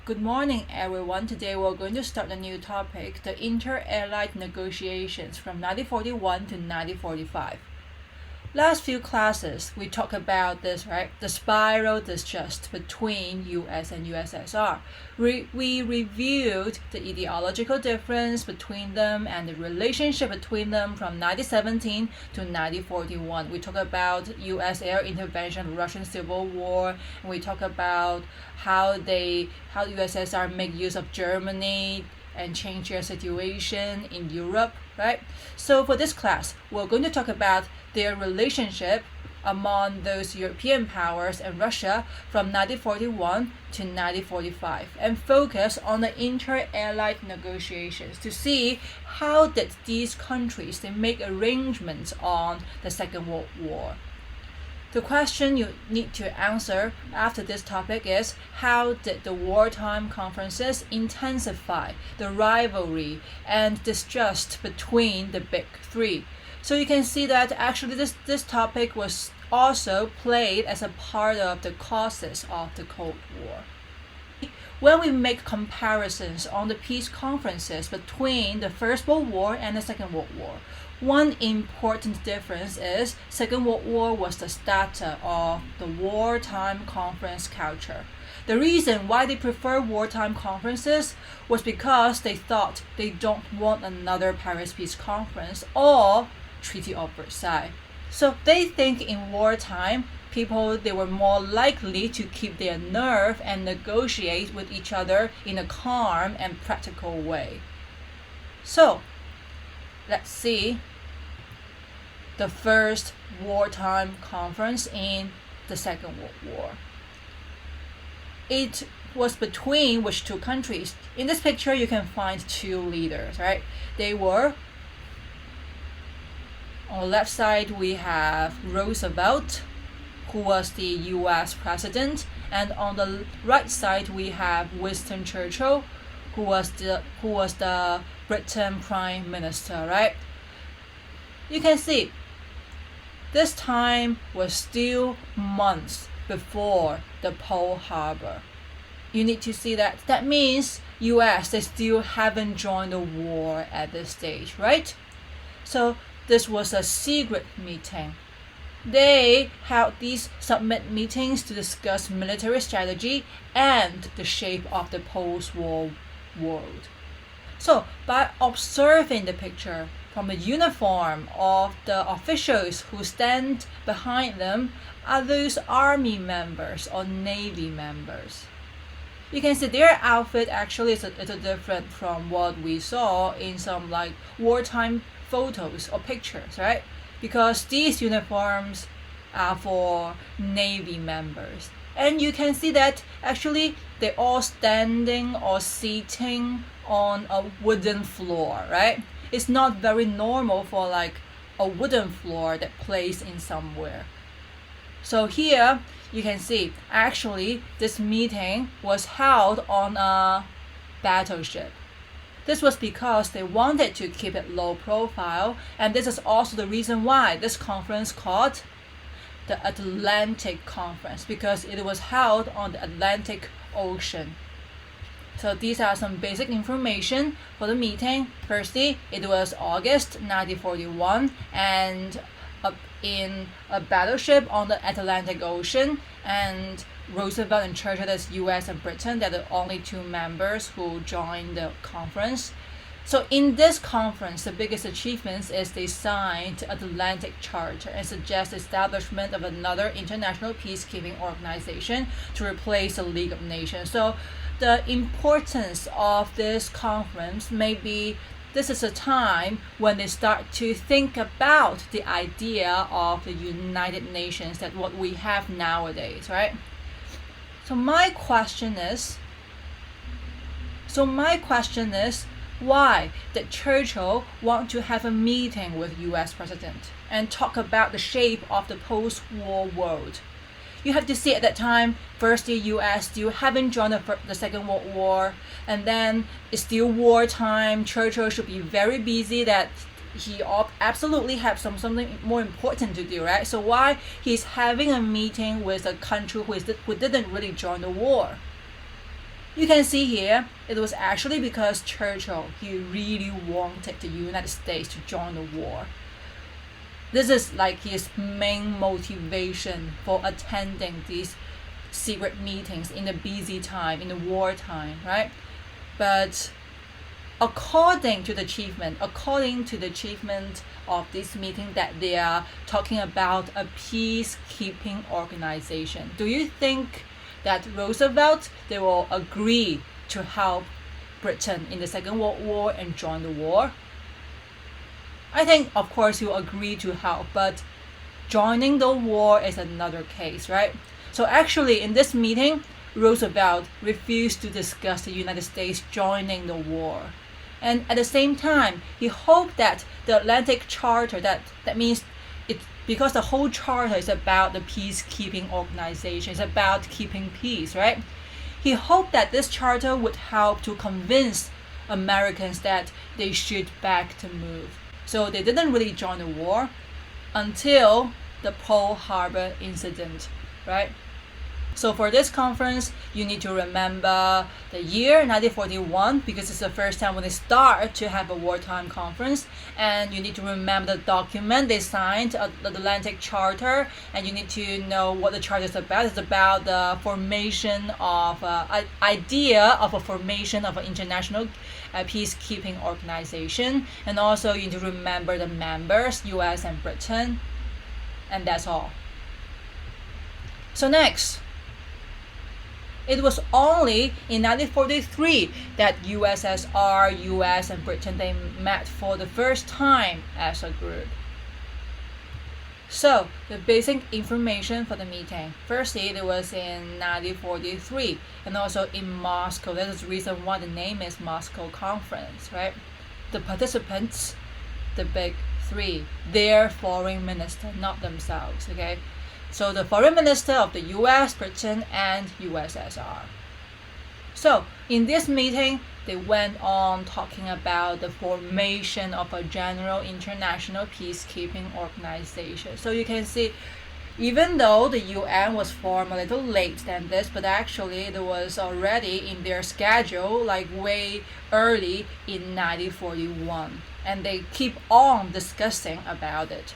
Good morning, everyone. Today we're going to start a new topic, the inter-allied negotiations from 1941 to 1945. Last few classes, we talked about this, right? The spiral distrust between US and USSR. We reviewed the ideological difference between them and the relationship between them from 1917 to 1941. We talked about US air intervention, the Russian Civil War, and we talked about how USSR make use of Germany and change their situation in Europe, right? So for this class, we're going to talk about their relationship among those European powers and Russia from 1941 to 1945 and focus on the inter-allied negotiations to see how did these countries they make arrangements on the Second World War. The question you need to answer after this topic is, how did the wartime conferences intensify the rivalry and distrust between the big three? So you can see that actually this topic was also played as a part of the causes of the Cold War. When we make comparisons on the peace conferences between the First World War and the Second World War, one important difference is Second World War was the starter of the wartime conference culture. The reason why they prefer wartime conferences was because they thought they don't want another Paris Peace Conference or Treaty of Versailles. So they think in wartime, people they were more likely to keep their nerve and negotiate with each other in a calm and practical way. So let's see the first wartime conference in the Second World War. It was between which two countries? In this picture, you can find two leaders, right? They were, on the left side, we have Roosevelt, who was the US president, and on the right side, we have Winston Churchill, who was the Britain Prime Minister, right? You can see this time was still months before the Pearl Harbor. You need to see that. That means US, they still haven't joined the war at this stage, right? So this was a secret meeting. They held these summit meetings to discuss military strategy and the shape of the post-war world. So by observing the picture from the uniform of the officials who stand behind them, are those army members or navy members. You can see their outfit actually is a little different from what we saw in some like wartime photos or pictures, right? Because these uniforms are for navy members. And you can see that actually they're all standing or sitting on a wooden floor, right? It's not very normal for like a wooden floor that placed in somewhere. So here you can see actually this meeting was held on a battleship. This was because they wanted to keep it low profile, and this is also the reason why this conference called the Atlantic Conference, because it was held on the Atlantic Ocean. So these are some basic information for the meeting. Firstly, it was August 1941 and in a battleship on the Atlantic Ocean, and Roosevelt and Churchill, that's US and Britain, they're the only two members who joined the conference. So in this conference, the biggest achievements is they signed the Atlantic Charter and suggest the establishment of another international peacekeeping organization to replace the League of Nations. So the importance of this conference may be this is a time when they start to think about the idea of the United Nations, that what we have nowadays, right? So my question is, why did Churchill want to have a meeting with US President and talk about the shape of the post-war world? You have to see at that time, first the US still haven't joined the Second World War, and then it's still wartime. Churchill should be very busy, that he absolutely have something more important to do, right? So why he's having a meeting with a country who didn't really join the war? You can see here, it was actually because Churchill, he really wanted the United States to join the war. This is like his main motivation for attending these secret meetings in the busy time, in the wartime, right? But according to the achievement of this meeting, that they are talking about a peacekeeping organization. Do you think that Roosevelt, they will agree to help Britain in the Second World War and join the war? I think, of course, he will agree to help, but joining the war is another case, right? So actually, in this meeting, Roosevelt refused to discuss the United States joining the war. And at the same time, he hoped that the Atlantic Charter, that means it, because the whole charter is about the peacekeeping organization, it's about keeping peace, right? He hoped that this charter would help to convince Americans that they should back the move. So they didn't really join the war until the Pearl Harbor incident, right? So for this conference, you need to remember the year 1941, because it's the first time when they start to have a wartime conference. And you need to remember the document they signed, the Atlantic Charter, and you need to know what the charter is about. It's about the formation of idea of a formation of an international peacekeeping organization. And also you need to remember the members, US and Britain. And that's all. So next, it was only in 1943 that USSR, US and Britain, they met for the first time as a group. So the basic information for the meeting. Firstly, it was in 1943 and also in Moscow. That is the reason why the name is Moscow Conference, right? The participants, the big three, their foreign minister, not themselves, okay? So the foreign minister of the US, Britain, and USSR. So in this meeting, they went on talking about the formation of a general international peacekeeping organization. So you can see, even though the UN was formed a little late than this, but actually it was already in their schedule, like way early in 1941. And they keep on discussing about it.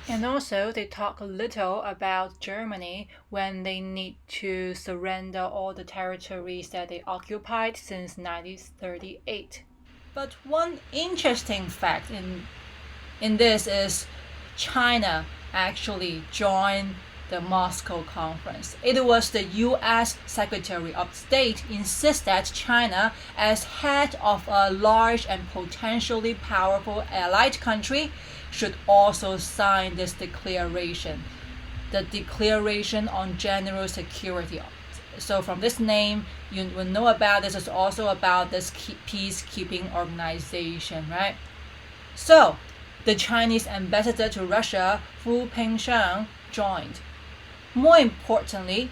And also, they talk a little about Germany when they need to surrender all the territories that they occupied since 1938. But one interesting fact in this is China actually joined the Moscow Conference. It was the US Secretary of State insists that China, as head of a large and potentially powerful allied country, should also sign this declaration, the Declaration on General Security. So from this name, you will know about this is also about this peacekeeping organization, right? So the Chinese ambassador to Russia, Fu Pengsheng, joined. More importantly,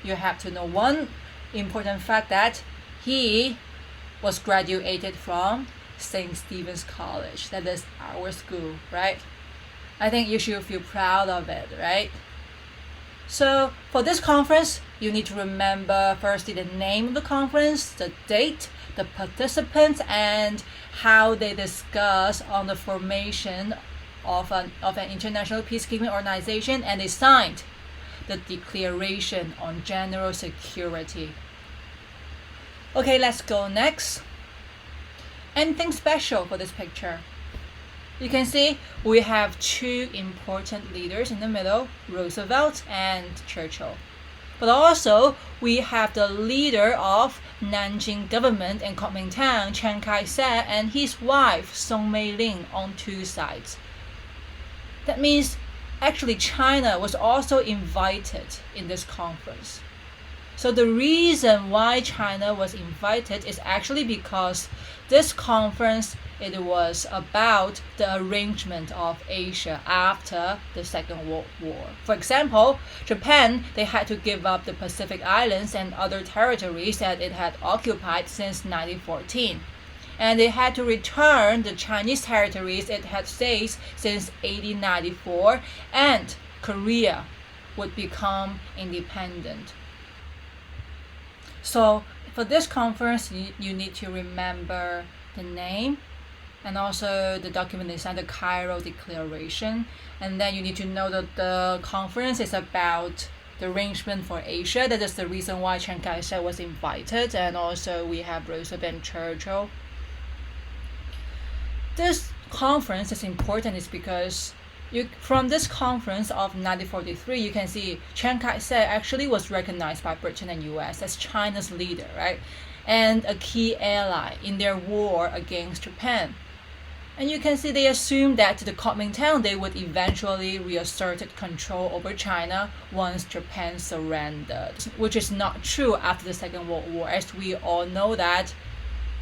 you have to know one important fact, that he was graduated from St. Stephen's College. That is our school, right? I think you should feel proud of it, right? So for this conference, you need to remember firstly the name of the conference, the date, the participants, and how they discuss on the formation of an international peacekeeping organization, and they signed the Declaration on General Security. Okay, let's go next. Anything special for this picture? You can see we have two important leaders in the middle, Roosevelt and Churchill. But also we have the leader of Nanjing government and Kuomintang, Chiang Kai-shek, and his wife, Song Mei-ling, on two sides. That means actually China was also invited in this conference. So the reason why China was invited is actually because this conference, it was about the arrangement of Asia after the Second World War. For example, Japan, they had to give up the Pacific Islands and other territories that it had occupied since 1914. And they had to return the Chinese territories it had seized since 1894, and Korea would become independent. So for this conference, you need to remember the name and also the document they signed, the Cairo Declaration. And then you need to know that the conference is about the arrangement for Asia. That is the reason why Chiang Kai-shek was invited, and also we have Roosevelt and Churchill. This conference is important is because from this conference of 1943, you can see Chiang Kai-shek actually was recognized by Britain and US as China's leader, right? And a key ally in their war against Japan. And you can see they assumed that the Kuomintang, they would eventually reassert control over China once Japan surrendered, which is not true after the Second World War, as we all know that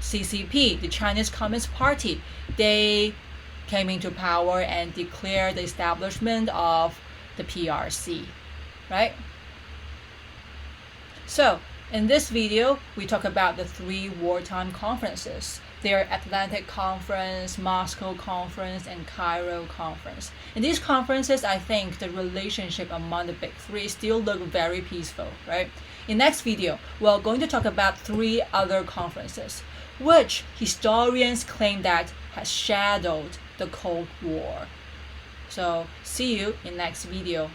CCP, the Chinese Communist Party, they came into power and declared the establishment of the PRC, right? So, in this video, we talk about the 3 wartime conferences. They are Atlantic Conference, Moscow Conference, and Cairo Conference. In these conferences, I think the relationship among the big 3 still look very peaceful, right? In next video, we're going to talk about 3 other conferences, which historians claim that has shadowed the Cold War. So, see you in next video.